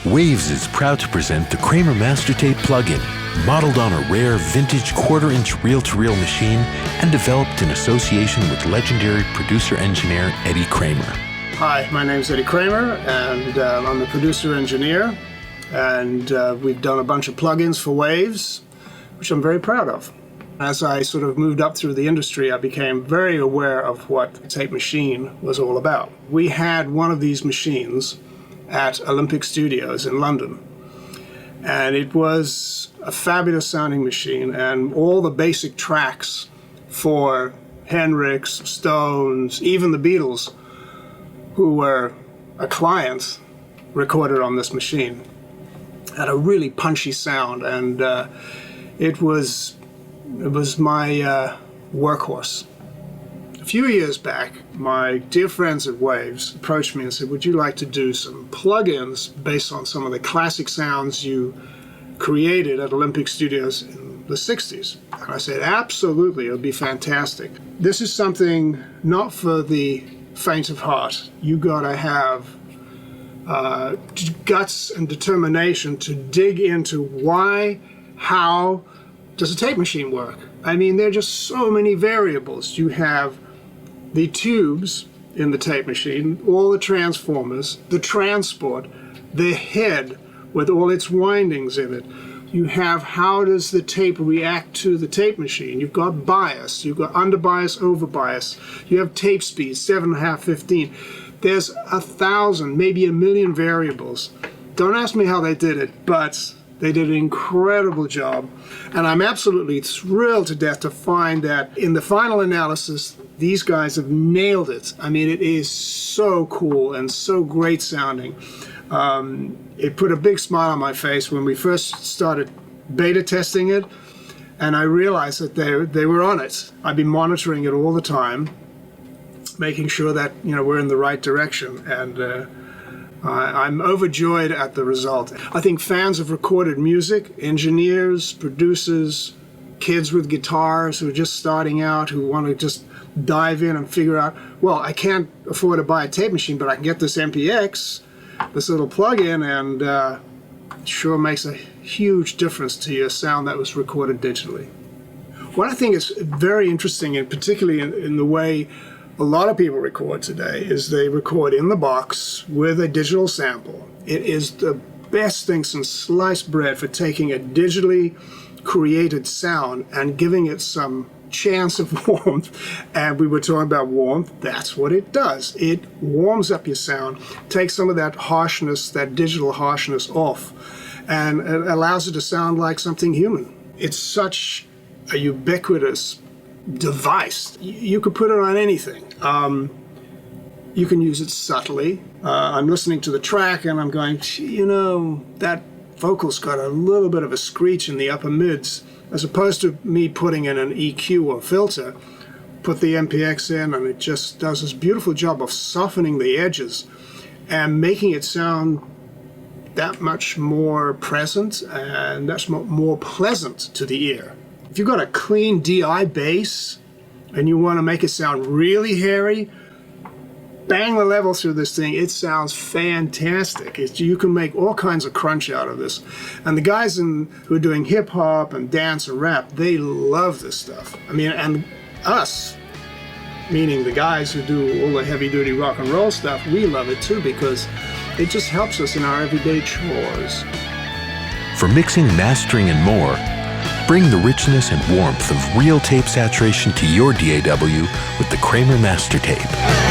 Waves is proud to present the Kramer Master Tape plugin, modeled on a rare vintage quarter-inch reel-to-reel machine and developed in association with legendary producer-engineer Eddie Kramer. Hi, my name's Eddie Kramer, and I'm the producer-engineer, and we've done a bunch of plugins for Waves, which I'm very proud of. As I sort of moved up through the industry, I became very aware of what a tape machine was all about. We had one of these machines at Olympic Studios in London. And it was a fabulous sounding machine, and all the basic tracks for Hendrix, Stones, even the Beatles, who were a client, recorded on this machine. It had a really punchy sound, and it was my workhorse. A few years back, my dear friends at Waves approached me and said, would you like to do some plugins based on some of the classic sounds you created at Olympic Studios in the 60s? And I said, absolutely, it would be fantastic. This is something not for the faint of heart. You gotta have guts and determination to dig into why, how does a tape machine work? I mean, there are just so many variables. You have the tubes in the tape machine, all the transformers, the transport, the head with all its windings in it. You have how does the tape react to the tape machine. You've got bias, you've got under bias, over bias. You have tape speed, 7.5, 15. There's 1,000, maybe 1,000,000 variables. Don't ask me how they did it, but they did an incredible job. And I'm absolutely thrilled to death to find that in the final analysis, these guys have nailed it. I mean, it is so cool and so great sounding. It put a big smile on my face when we first started beta testing it, and I realized that they were on it. I've been monitoring it all the time, making sure that we're in the right direction, and I'm overjoyed at the result. I think fans of recorded music, engineers, producers, kids with guitars who are just starting out, who want to just dive in and figure out, well, I can't afford to buy a tape machine, but I can get this MPX, this little plug-in, and it sure makes a huge difference to your sound that was recorded digitally. What I think is very interesting, and particularly in the way a lot of people record today, is they record in the box with a digital sample. It is the best thing since sliced bread for taking a digitally created sound and giving it some chance of warmth. And we were talking about warmth. That's what it does. It warms up your sound, takes some of that harshness, that digital harshness off, and it allows it to sound like something human. It's such a ubiquitous device. You could put it on anything. You can use it subtly. I'm listening to the track and I'm going, that vocal's got a little bit of a screech in the upper mids, as opposed to me putting in an EQ or filter. Put the MPX in and it just does this beautiful job of softening the edges and making it sound that much more present and that's more pleasant to the ear. If you've got a clean DI bass and you want to make it sound really hairy, bang the level through this thing. It sounds fantastic. You can make all kinds of crunch out of this. And the guys who are doing hip hop and dance and rap, they love this stuff. I mean, and us, meaning the guys who do all the heavy duty rock and roll stuff, we love it too because it just helps us in our everyday chores. For mixing, mastering, and more, bring the richness and warmth of real tape saturation to your DAW with the Kramer Master Tape.